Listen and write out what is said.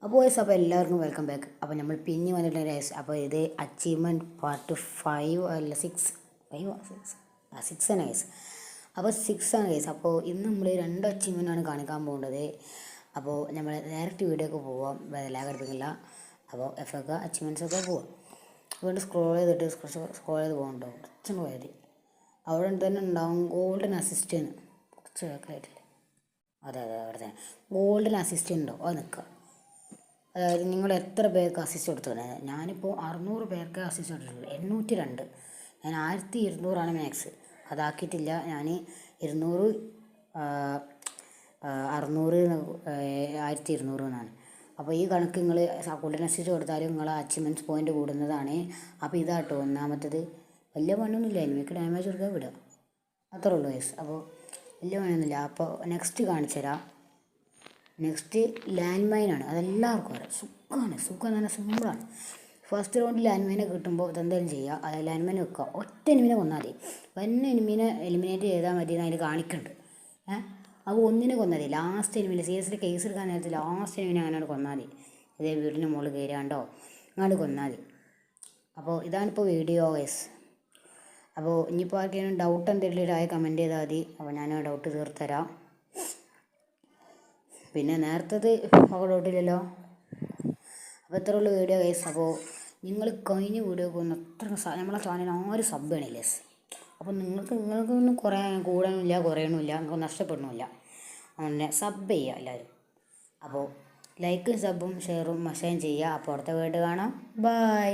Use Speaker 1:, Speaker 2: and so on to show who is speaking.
Speaker 1: അപ്പോൾ എല്ലാവർക്കും welcome back. അപ്പോൾ നമ്മൾ പിന്നെ വന്നിട്ടുള്ള രേസ്. അപ്പോൾ ഇത് അച്ചീവ്മെൻറ്റ് പാർട്ട് 5 അല്ല 6 ആണ് ഗൈസ്. അപ്പോൾ 6 ആണ് ഗൈസ്. അപ്പോൾ ഇന്ന് നമ്മൾ 2 അച്ചീവ്മെൻറ്റാണ് കാണിക്കാൻ പോകുന്നത്. അപ്പോൾ നമ്മൾ ഡയറക്റ്റ് വീഡിയോക്ക് പോവാം, ലാഗെടുപ്പിക്കില്ല. അപ്പോൾ എഫൊക്കെ അച്ചീവ്മെൻറ്റ്സൊക്കെ പോവാം. അതുകൊണ്ട് സ്ക്രോൾ ചെയ്തിട്ട് സ്ക്രോൾ ചെയ്ത് പോകണ്ടോ കുറച്ചും പോയത് അവിടെ തന്നെ ഉണ്ടാവും ഗോൾഡൻ അസിസ്റ്റൻറ്റ്. കുറച്ച് കേൾക്കായിട്ടില്ലേ? അതെ അവിടെ തന്നെ ഗോൾഡൻ അസിസ്റ്റൻ്റ് ഉണ്ടോ അത് നിൽക്കുക. അതായത് നിങ്ങൾ എത്ര പേർക്ക് അസിസ്റ്റ് കൊടുത്തു? ഞാനിപ്പോൾ 600 പേർക്ക് അസിസ്റ്റ് കൊടുത്തിട്ടുള്ളൂ. 802. ഞാൻ 1200 മാക്സ്. അതാക്കിയിട്ടില്ല. ഞാൻ 200 600 1200 എന്നാണ്. അപ്പോൾ ഈ കണക്ക് നിങ്ങൾ ഗോൾഡൻ അസിസ്റ്റ് കൊടുത്താലും നിങ്ങളെ അച്ചീവ്മെൻറ്റ്സ് പോയിൻ്റ് കൂടുന്നതാണ്. അപ്പോൾ ഇതാട്ടോ ഒന്നാമത്തത്. വലിയ പണിയൊന്നുമില്ല, എനിക്ക് ഡാമേജ് കൊടുക്കാൻ വിടുക, അത്രേ ഉള്ളൂ ഗൈസ്. അപ്പോൾ വലിയ പണിയൊന്നുമില്ല. അപ്പോൾ നെക്സ്റ്റ് കാണിച്ചു തരാം. നെക്സ്റ്റ് ലാൻഡ് മൈനാണ്. അതെല്ലാവർക്കും അറിയാം. സുഖം തന്നെ സിമ്പിളാണ്. ഫസ്റ്റ് റൗണ്ട് ലാൻഡ് മൈനെ കിട്ടുമ്പോൾ ഇതെന്തെങ്കിലും ചെയ്യുക. അത് ലാൻഡ് മൈൻ വെക്കുക. ഒറ്റ എനിമിനെ കൊന്നാൽ മതി. വന്ന എനിമിനെ എലിമിനേറ്റ് ചെയ്താൽ മതി എന്ന് അതിൽ കാണിക്കുന്നുണ്ട്. അപ്പോൾ ഒന്നിനെ കൊന്നാൽ മതി. ലാസ്റ്റ് എനിമിനെ സീരിയസിൽ കേസ് എടുക്കാൻ നേരത്തിൽ ലാസ്റ്റ് എനിമിനെ അങ്ങനെ കൊന്നാൽ മതി. ഇതേ വീടിന് മുകളിൽ കയറാണ്ടോ അങ്ങോട്ട് കൊന്നാൽ മതി. അപ്പോൾ ഇതാണിപ്പോൾ വീഡിയോ ഗൈസ്. അപ്പോൾ ഇനിയിപ്പോൾ ആർക്കെങ്കിലും ഡൗട്ട് എന്തെങ്കിലും ആയി കമൻറ്റ് ചെയ്താൽ മതി. അപ്പോൾ ഞാൻ ഡൗട്ട് തീർത്തരാം. പിന്നെ നേരത്തത് ഡൗട്ടില്ലല്ലോ. അപ്പോൾ ഇത്ര ഉള്ള വീഡിയോ ഗൈസ്. അപ്പോൾ നിങ്ങൾ കഴിഞ്ഞ വീഡിയോ പോകുന്ന അത്ര നമ്മളെ ചാനൽ 6 സബ് ചെയ്യണില്ലേ. അപ്പോൾ നിങ്ങൾക്കൊന്നും കൂടാനുമില്ല കുറയണമില്ല, നിങ്ങൾക്ക് നഷ്ടപ്പെടണമില്ല. അങ്ങനെ സബ് ചെയ്യുക എല്ലാവരും. അപ്പോൾ ലൈക്കും സബും ഷെയറും മെസ്സേജും ചെയ്യുക. അപ്പോൾ അടുത്ത വീഡിയോ കാണാം. ബൈ.